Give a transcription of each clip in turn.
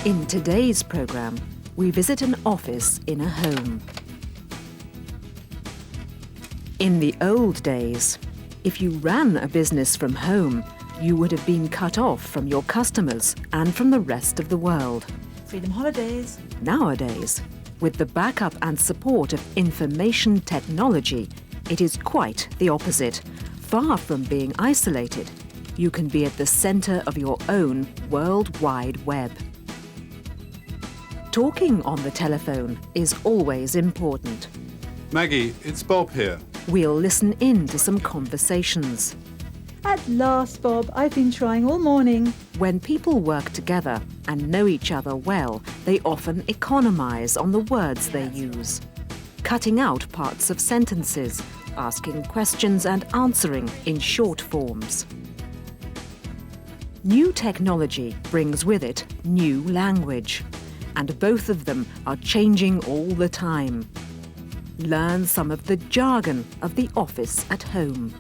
In today's programme, we visit an office in a home. In the old days, if you ran a business from home, you would have been cut off from your customers and from the rest of the world. Freedom Holidays. Nowadays, with the backup and support of information technology, it is quite the opposite. Far from being isolated, you can be at the centre of your own World Wide Web. Talking on the telephone is always important. Maggie, it's Bob here. We'll listen in to some conversations. At last, Bob. I've been trying all morning. When people work together and know each other well, they often economise on the words they use, cutting out parts of sentences, asking questions and answering in short forms. New technology brings with it new language, and both of them are changing all the time. Learn some of the jargon of the office at home.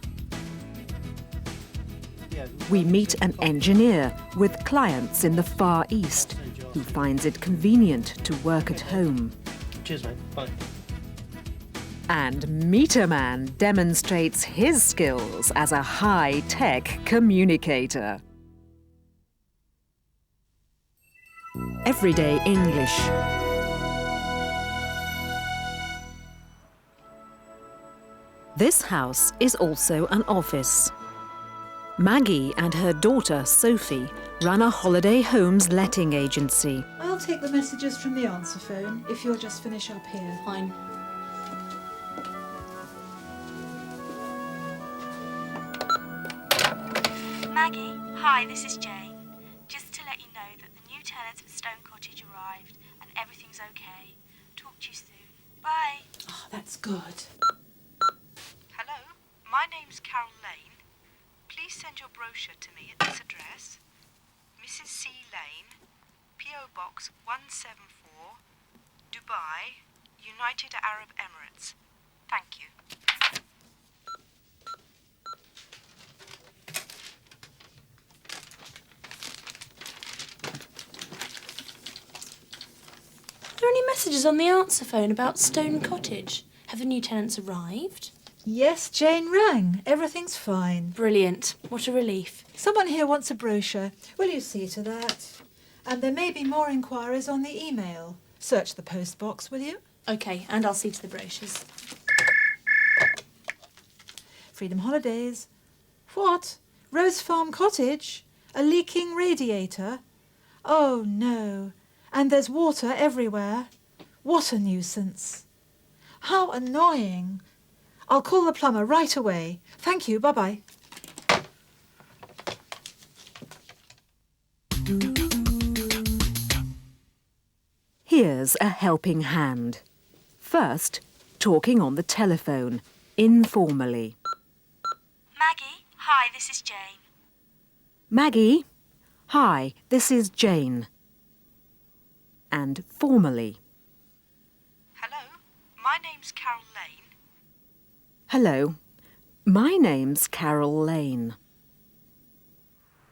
We meet an engineer with clients in the Far East who finds it convenient to work at home. Cheers, mate. Bye. And Meter Man demonstrates his skills as a high-tech communicator. Everyday English. This house is also an office. Maggie and her daughter, Sophie, run a holiday homes letting agency. I'll take the messages from the answer phone if you'll just finish up here. Fine. Maggie, hi, this is Jane. Just to let you know that the new tenants for Stone Cottage arrived and everything's okay. Talk to you soon. Bye. Oh, that's good. Hello, my name's Carol Lane. Please send your brochure to me at this address. Mrs. C. Lane, P.O. Box 174, Dubai, United Arab Emirates. Thank you. Are there any messages on the answer phone about Stone Cottage? Have the new tenants arrived? Yes, Jane rang. Everything's fine. Brilliant. What a relief. Someone here wants a brochure. Will you see to that? And there may be more inquiries on the email. Search the post box, will you? OK, and I'll see to the brochures. Freedom Holidays. What? Rose Farm Cottage? A leaking radiator? Oh, no. And there's water everywhere. What a nuisance. How annoying. I'll call the plumber right away. Thank you. Bye-bye. Here's a helping hand. First, talking on the telephone, informally. Maggie, hi, this is Jane. Maggie, hi, this is Jane. And formally. Hello, my name's Carol Lane. Hello, my name's Carol Lane.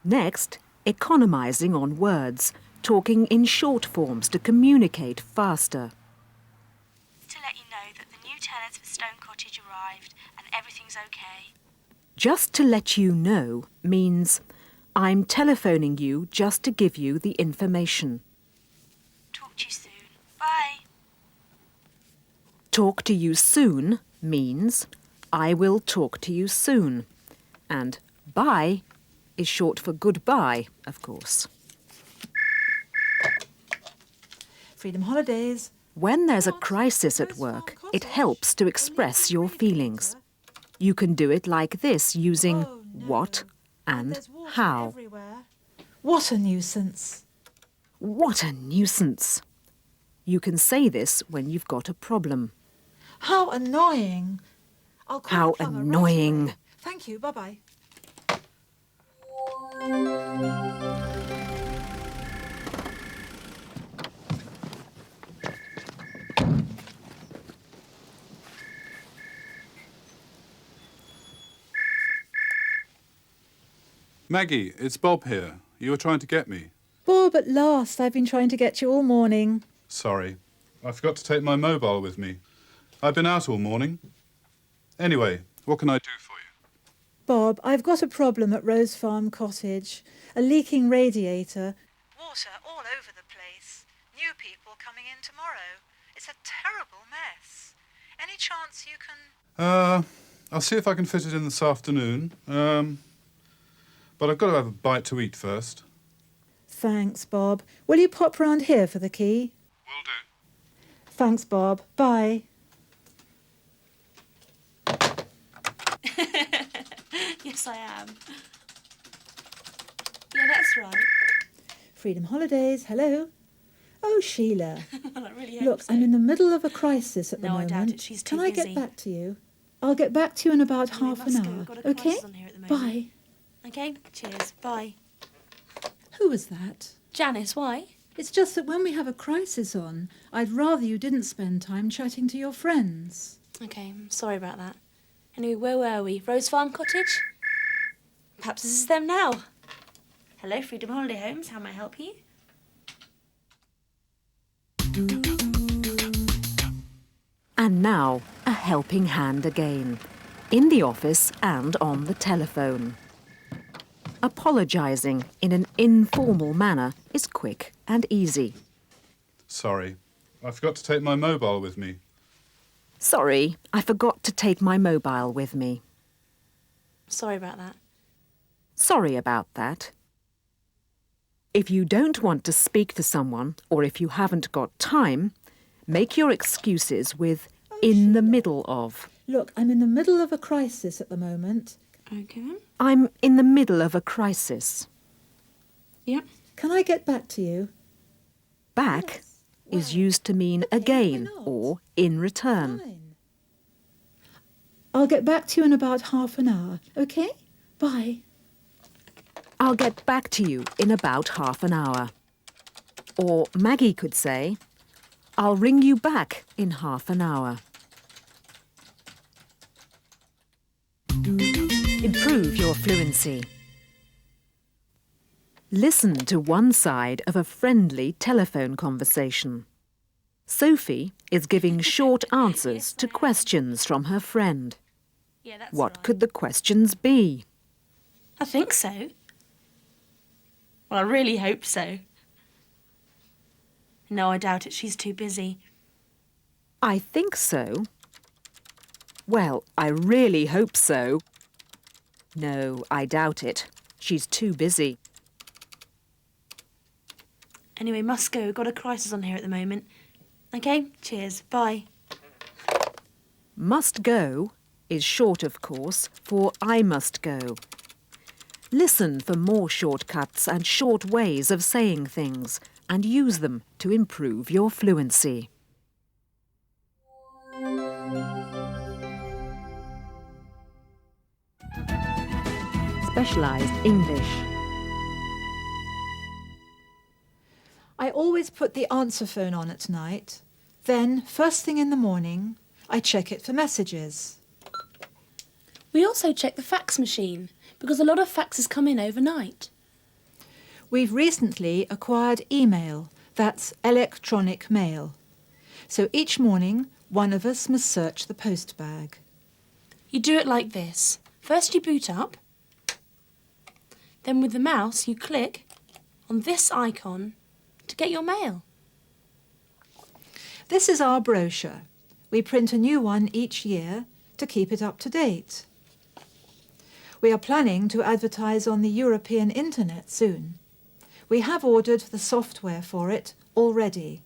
Next, economising on words, talking in short forms to communicate faster. To let you know that the new tenants for Stone Cottage arrived and everything's okay. Just to let you know means I'm telephoning you just to give you the information. Talk to you soon. Bye. Talk to you soon means I will talk to you soon. And bye is short for goodbye, of course. Freedom Holidays. When there's a crisis at work, it helps to express your feelings. You can do it like this using Oh, no. what and There's water how. everywhere. What a nuisance. What a nuisance. You can say this when you've got a problem. How annoying. I'll call How the plumber right annoying. away. Thank you. Bye-bye. Maggie, it's Bob here. You were trying to get me. Bob, at last. I've been trying to get you all morning. Sorry. I forgot to take my mobile with me. I've been out all morning. Anyway, what can I do for you? Bob, I've got a problem at Rose Farm Cottage. A leaking radiator. Water all over the place. New people coming in tomorrow. It's a terrible mess. Any chance you can... I'll see if I can fit it in this afternoon. But I've got to have a bite to eat first. Thanks, Bob. Will you pop round here for the key? Will do. Thanks, Bob. Bye. Yes, I am. Yeah, that's right. Freedom Holidays, hello. Oh, Sheila. Well, I really hope Look, so. I'm in the middle of a crisis at the No, I moment. doubt it. She's too Can I busy. get back to you? I'll get back to you in about Anyway, half an must go. hour. We've got a Okay? crisis on here at the moment. Bye. Okay, cheers. Bye. Who was that? Janice, why? It's just that when we have a crisis on, I'd rather you didn't spend time chatting to your friends. Okay, I'm sorry about that. Anyway, where were we? Rose Farm Cottage? Perhaps this is them now. Hello, Freedom Holiday Homes. How may I help you? And now, a helping hand again, in the office and on the telephone. Apologising in an informal manner is quick and easy. Sorry. I forgot to take my mobile with me. Sorry, I forgot to take my mobile with me. Sorry about that. Sorry about that. If you don't want to speak to someone, or if you haven't got time, make your excuses with in the middle of. Look, I'm in the middle of a crisis at the moment. Okay. I'm in the middle of a crisis. Yep. Can I get back to you? Back Yes. is Well, used to mean okay, again why not? or in return. Fine. I'll get back to you in about half an hour, okay? Bye. I'll get back to you in about half an hour. Or Maggie could say, I'll ring you back in half an hour. Improve your fluency. Listen to one side of a friendly telephone conversation. Sophie is giving short answers to questions from her friend. Yeah, that's What right. could the questions be? I think so. Well, I really hope so. No, I doubt it. She's too busy. I think so. Well, I really hope so. No, I doubt it. She's too busy. Anyway, must go. We've got a crisis on here at the moment. Okay, cheers. Bye. Must go is short, of course, for I must go. Listen for more shortcuts and short ways of saying things and use them to improve your fluency. Specialised English. I always put the answer phone on at night. Then, first thing in the morning, I check it for messages. We also check the fax machine because a lot of faxes come in overnight. We've recently acquired email, that's electronic mail. So each morning, one of us must search the post bag. You do it like this. First you boot up. Then with the mouse you click on this icon to get your mail. This is our brochure. We print a new one each year to keep it up to date. We are planning to advertise on the European internet soon. We have ordered the software for it already.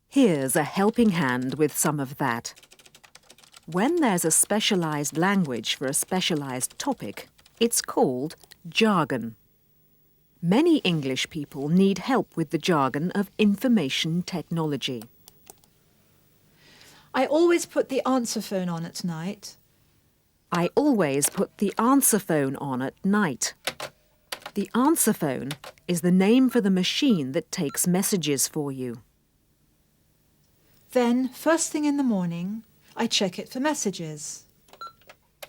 Here's a helping hand with some of that. When there's a specialised language for a specialised topic, it's called jargon. Many English people need help with the jargon of information technology. I always put the answer phone on at night. I always put the answer phone on at night. The answer phone is the name for the machine that takes messages for you. Then, first thing in the morning, I check it for messages.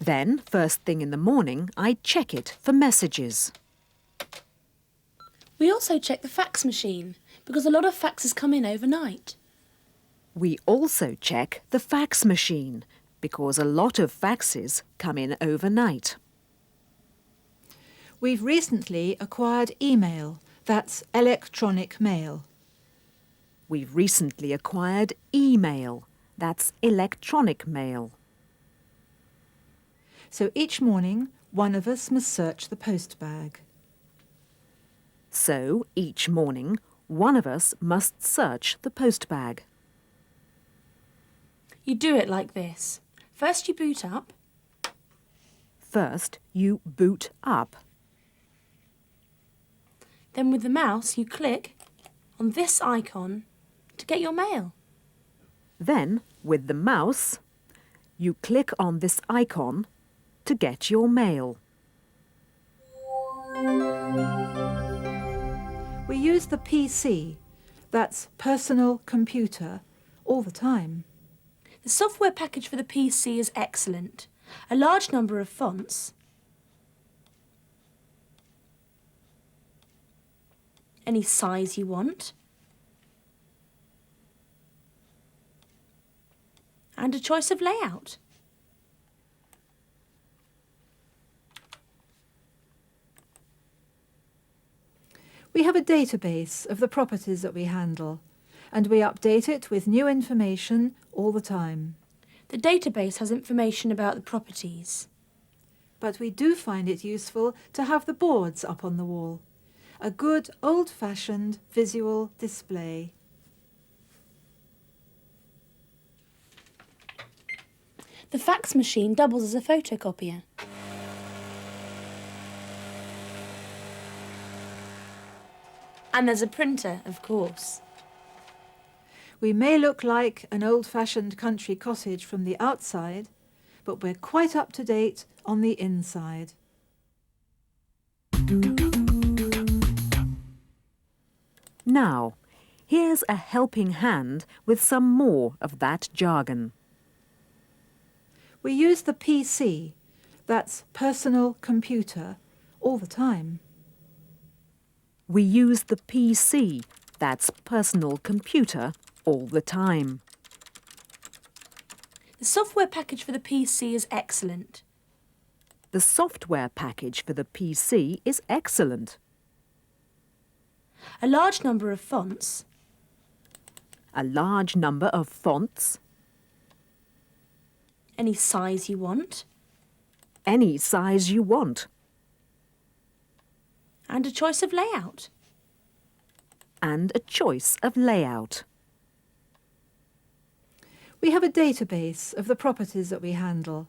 Then, first thing in the morning, I check it for messages. We also check the fax machine because a lot of faxes come in overnight. We also check the fax machine because a lot of faxes come in overnight. We've recently acquired email. That's electronic mail. We've recently acquired email. That's electronic mail. So each morning, one of us must search the post bag. So each morning, one of us must search the post bag. You do it like this. First you boot up. First, you boot up. Then with the mouse you click on this icon to get your mail. Then, with the mouse, you click on this icon to get your mail. We use the PC, that's personal computer, all the time. The software package for the PC is excellent. A large number of fonts, any size you want, and a choice of layout. We have a database of the properties that we handle, and we update it with new information all the time. The database has information about the properties. But we do find it useful to have the boards up on the wall. A good old-fashioned visual display. The fax machine doubles as a photocopier. And there's a printer, of course. We may look like an old-fashioned country cottage from the outside, but we're quite up to date on the inside. Now, here's a helping hand with some more of that jargon. We use the PC, that's personal computer, all the time. We use the PC, that's personal computer, all the time. The software package for the PC is excellent. The software package for the PC is excellent. A large number of fonts, A large number of fonts, any size you want, any size you want, and a choice of layout. and a choice of layout. We have a database of the properties that we handle.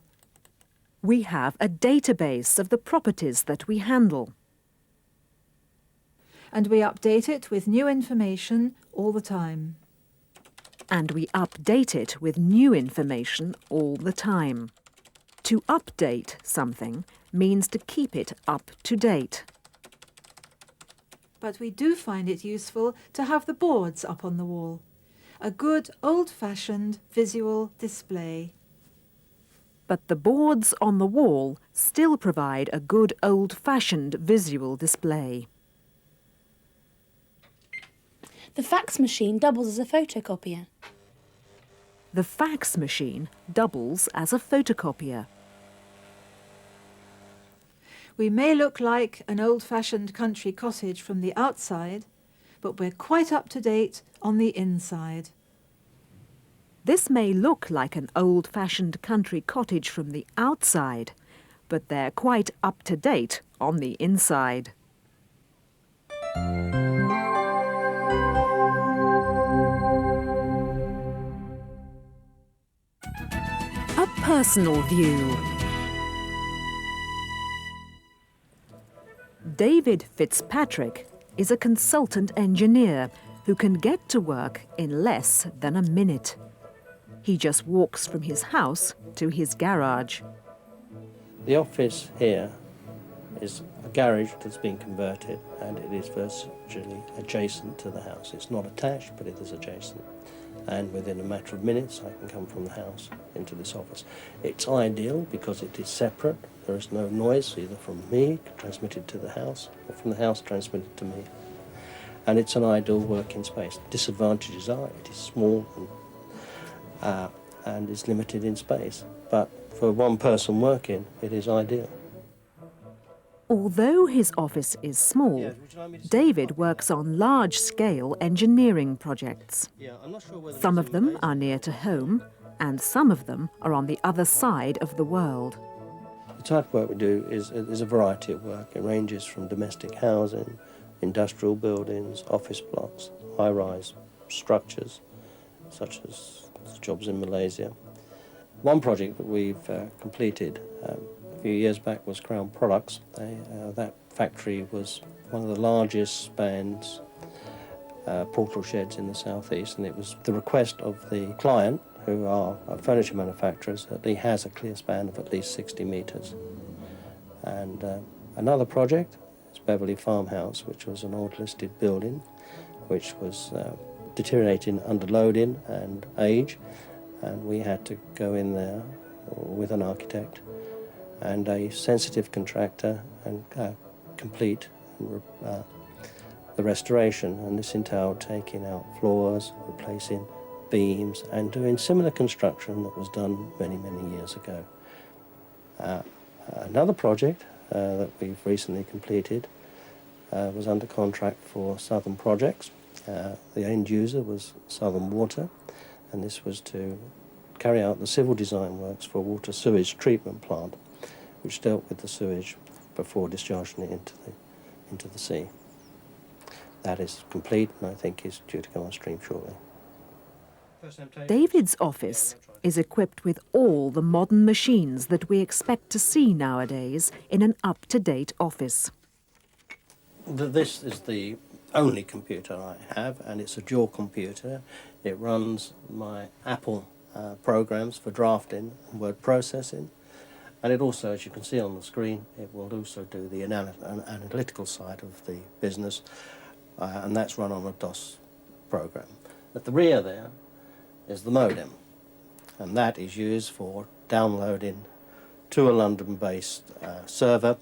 We have a database of the properties that we handle. And we update it with new information all the time. And we update it with new information all the time. To update something means to keep it up to date. But we do find it useful to have the boards up on the wall. A good old-fashioned visual display. But the boards on the wall still provide a good old-fashioned visual display. The fax machine doubles as a photocopier. The fax machine doubles as a photocopier. We may look like an old-fashioned country cottage from the outside, but we're quite up to date on the inside. This may look like an old-fashioned country cottage from the outside, but they're quite up to date on the inside. A personal view. David Fitzpatrick is a consultant engineer who can get to work in less than a minute. He just walks from his house to his garage. The office here is a garage that's been converted, and it is virtually adjacent to the house. It's not attached, but it is adjacent. and within a matter of minutes I can come from the house into this office. It's ideal because it is separate. There is no noise either from me transmitted to the house or from the house transmitted to me. And it's an ideal working space. Disadvantages are it is small and is limited in space. But for one person working, it is ideal. Although his office is small, David works on large-scale engineering projects. Some of them are near to home, and some of them are on the other side of the world. The type of work we do is a variety of work. It ranges from domestic housing, industrial buildings, office blocks, high-rise structures, such as jobs in Malaysia. One project that we've completed a few years back was Crown Products. That factory was one of the largest spans portal sheds in the southeast, and it was the request of the client, who are furniture manufacturers, that he has a clear span of at least 60 metres. And another project is Beverley Farmhouse, which was an old listed building, which was deteriorating under loading and age, and we had to go in there with an architect and a sensitive contractor and complete the restoration, and this entailed taking out floors, replacing beams, and doing similar construction that was done many, many years ago. Another project that we've recently completed was under contract for Southern Projects. The end user was Southern Water, and this was to carry out the civil design works for a water sewage treatment plant, which dealt with the sewage before discharging it into the sea. That is complete, and I think is due to go on stream shortly. David's office is equipped with all the modern machines that we expect to see nowadays in an up-to-date office. This is the only computer I have, and it's a dual computer. It runs my Apple programs for drafting and word processing, and it also, as you can see on the screen, it will also do the analytical side of the business, and that's run on a DOS program. At the rear there is the modem, and that is used for downloading to a London-based server,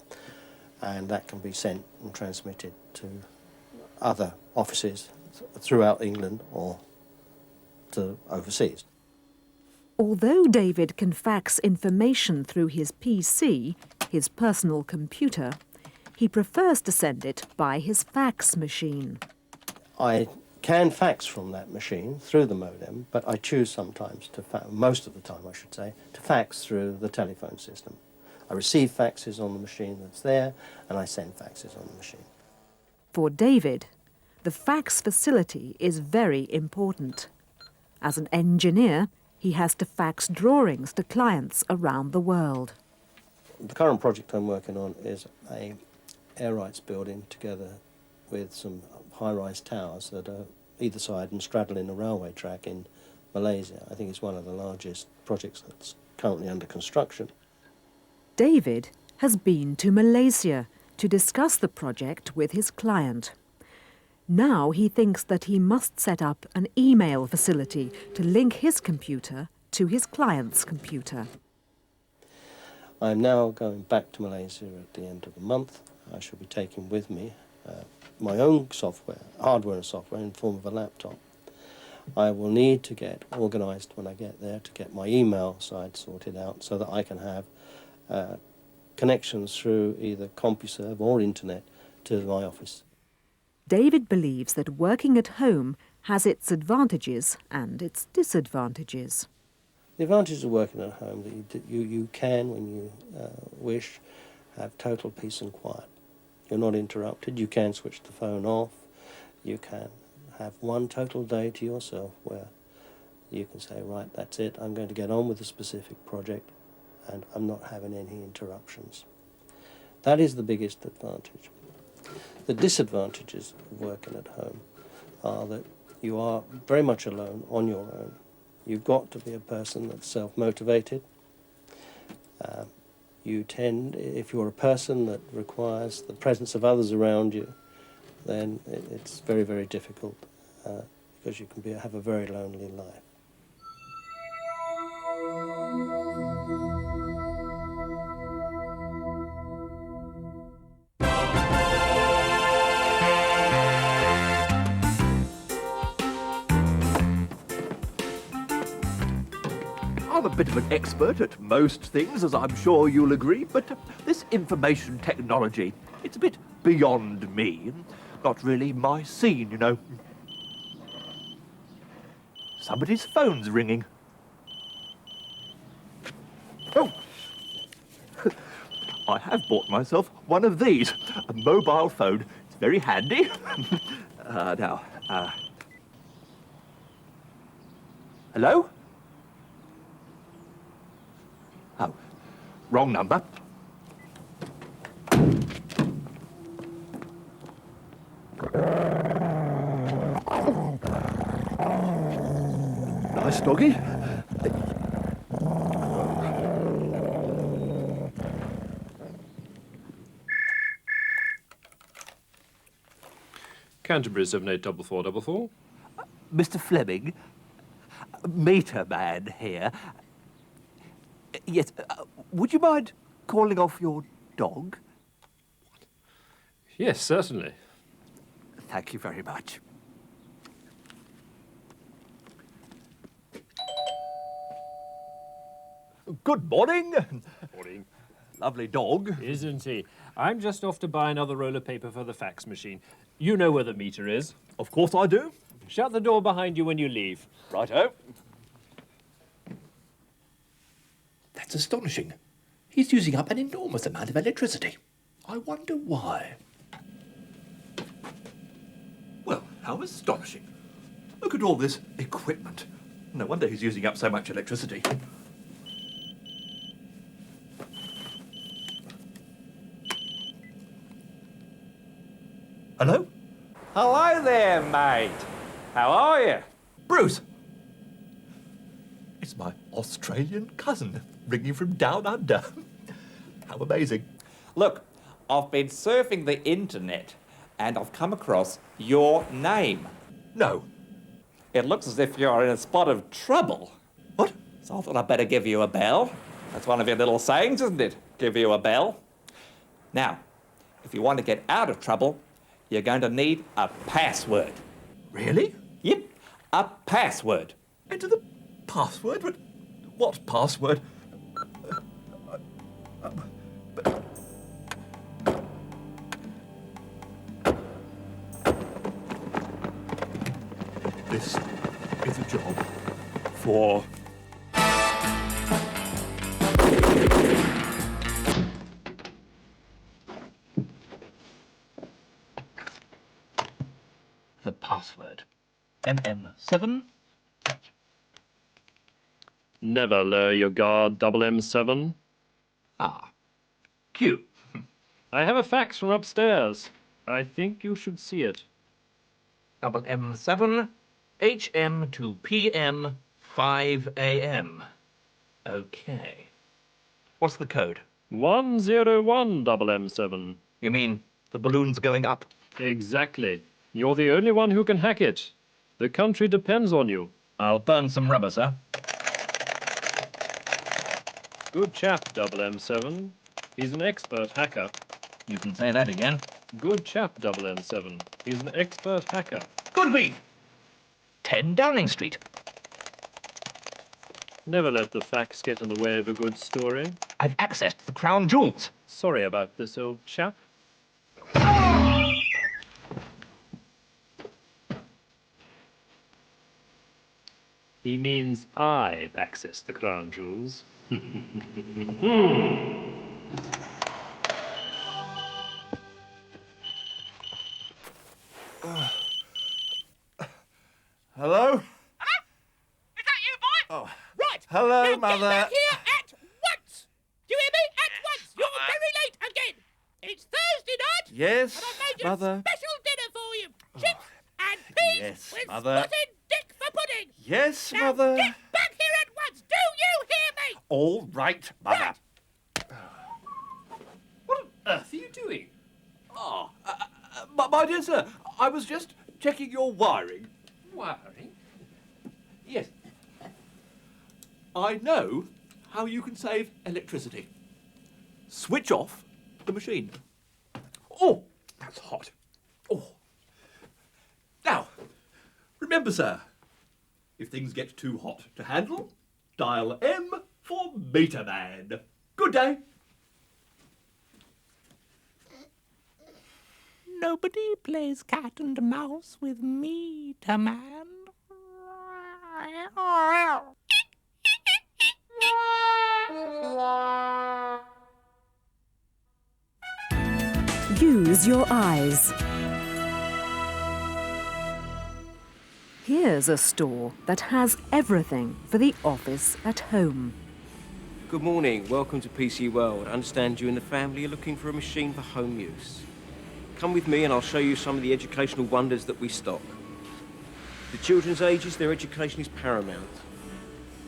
and that can be sent and transmitted to other offices throughout England or to overseas. Although David can fax information through his PC, his personal computer, he prefers to send it by his fax machine. I can fax from that machine through the modem, but I choose sometimes to most of the time I should say, to fax through the telephone system. I receive faxes on the machine that's there, and I send faxes on the machine. For David, the fax facility is very important. As an engineer, he has to fax drawings to clients around the world. The current project I'm working on is a air rights building together with some high-rise towers that are either side and straddling a railway track in Malaysia. I think it's one of the largest projects that's currently under construction. David has been to Malaysia to discuss the project with his client. Now he thinks that he must set up an email facility to link his computer to his client's computer. I'm now going back to Malaysia at the end of the month. I shall be taking with me my own software, hardware and software in the form of a laptop. I will need to get organised when I get there to get my email side sorted out so that I can have connections through either CompuServe or internet to my office. David believes that working at home has its advantages and its disadvantages. The advantages of working at home that you can, when you wish, have total peace and quiet. You're not interrupted. You can switch the phone off. You can have one total day to yourself where you can say, right, that's it. I'm going to get on with a specific project and I'm not having any interruptions. That is the biggest advantage. The disadvantages of working at home are that you are very much alone on your own. You've got to be a person that's self-motivated. You tend, if you're a person that requires the presence of others around you, then it's very, very difficult because you can have a very lonely life. I'm a bit of an expert at most things, as I'm sure you'll agree, but this information technology, it's a bit beyond me. Not really my scene, you know. Somebody's phone's ringing. Oh! I have bought myself one of these, a mobile phone. It's very handy. Hello? Oh, wrong number. Nice doggy. Canterbury 784444. Mr. Fleming, meter man here. Yes, would you mind calling off your dog? Yes, certainly. Thank you very much. Good morning. Morning. Lovely dog. Isn't he? I'm just off to buy another roll of paper for the fax machine. You know where the meter is. Of course I do. Shut the door behind you when you leave. Righto. That's astonishing. He's using up an enormous amount of electricity. I wonder why. Well, how astonishing. Look at all this equipment. No wonder he's using up so much electricity. Hello? Hello there, mate. How are you? Bruce! It's my Australian cousin ringing from down under. How amazing. Look, I've been surfing the internet and I've come across your name. No. It looks as if you're in a spot of trouble. What? So I thought I'd better give you a bell. That's one of your little sayings, isn't it? Give you a bell. Now, if you want to get out of trouble, you're going to need a password. Really? Yep, a password. Enter the password? But what password? This is a job for... The password. MM7. Never lower your guard, double M7. Ah. Q. I have a fax from upstairs. I think you should see it. Double M7. HM to PM 5 AM. Okay. What's the code? 101 double M7. You mean the balloon's going up? Exactly. You're the only one who can hack it. The country depends on you. I'll burn some rubber, sir. Good chap, double M7. He's an expert hacker. You can say that again. Good chap, double M7. He's an expert hacker. Could be. 10 Downing Street. Never let the facts get in the way of a good story. I've accessed the crown jewels. Sorry about this, old chap. He means I've accessed the crown jewels. Hello? Hello? Is that you, boy? Oh. Right. Hello, now Mother. Get back here at once. Do you hear me? At once. You're Mother. very late again. It's Thursday night. Yes, And I've made you Mother. a special dinner for you. Chips and peas Yes, with Mother. spotted dick for pudding. Yes, Now Mother. get back here at once. Do you hear me? All right, Mother. What on earth are you doing? My dear sir, I was just checking your wiring. Wiring? Yes. I know how you can save electricity. Switch off the machine. Oh, that's hot. Oh. Now, remember, sir, if things get too hot to handle, dial M for Meter Man. Good day. Nobody plays cat and mouse with Meter Man. Use your eyes. Here's a store that has everything for the office at home. Good morning, welcome to PC World. I understand you and the family are looking for a machine for home use. Come with me and I'll show you some of the educational wonders that we stock. The children's ages, their education is paramount.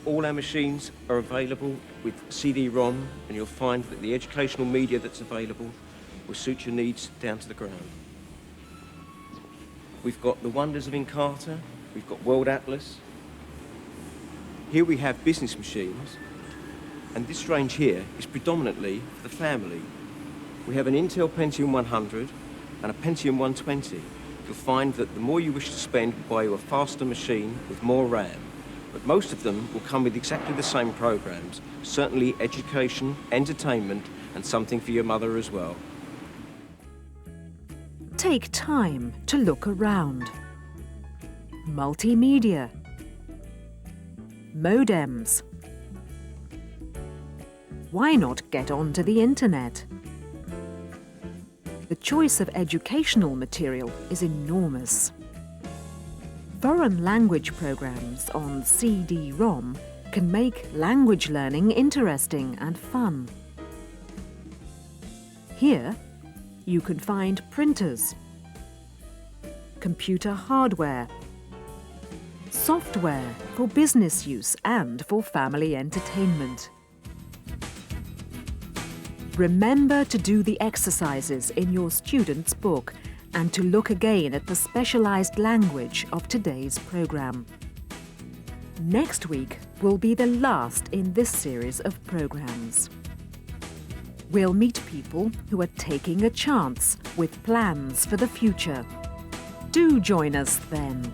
All our machines are available with CD-ROM, and you'll find that the educational media that's available will suit your needs down to the ground. We've got the wonders of Encarta, we've got World Atlas. Here we have business machines, and this range here is predominantly for the family. We have an Intel Pentium 100 and a Pentium 120. You'll find that the more you wish to spend will buy you a faster machine with more RAM. But most of them will come with exactly the same programs, certainly education, entertainment, and something for your mother as well. Take time to look around. Multimedia. Modems. Why not get onto the internet? The choice of educational material is enormous. Foreign language programs on CD-ROM can make language learning interesting and fun. Here, you can find printers, computer hardware, software for business use and for family entertainment. Remember to do the exercises in your student's book and to look again at the specialized language of today's program. Next week will be the last in this series of programs. We'll meet people who are taking a chance with plans for the future. Do join us then.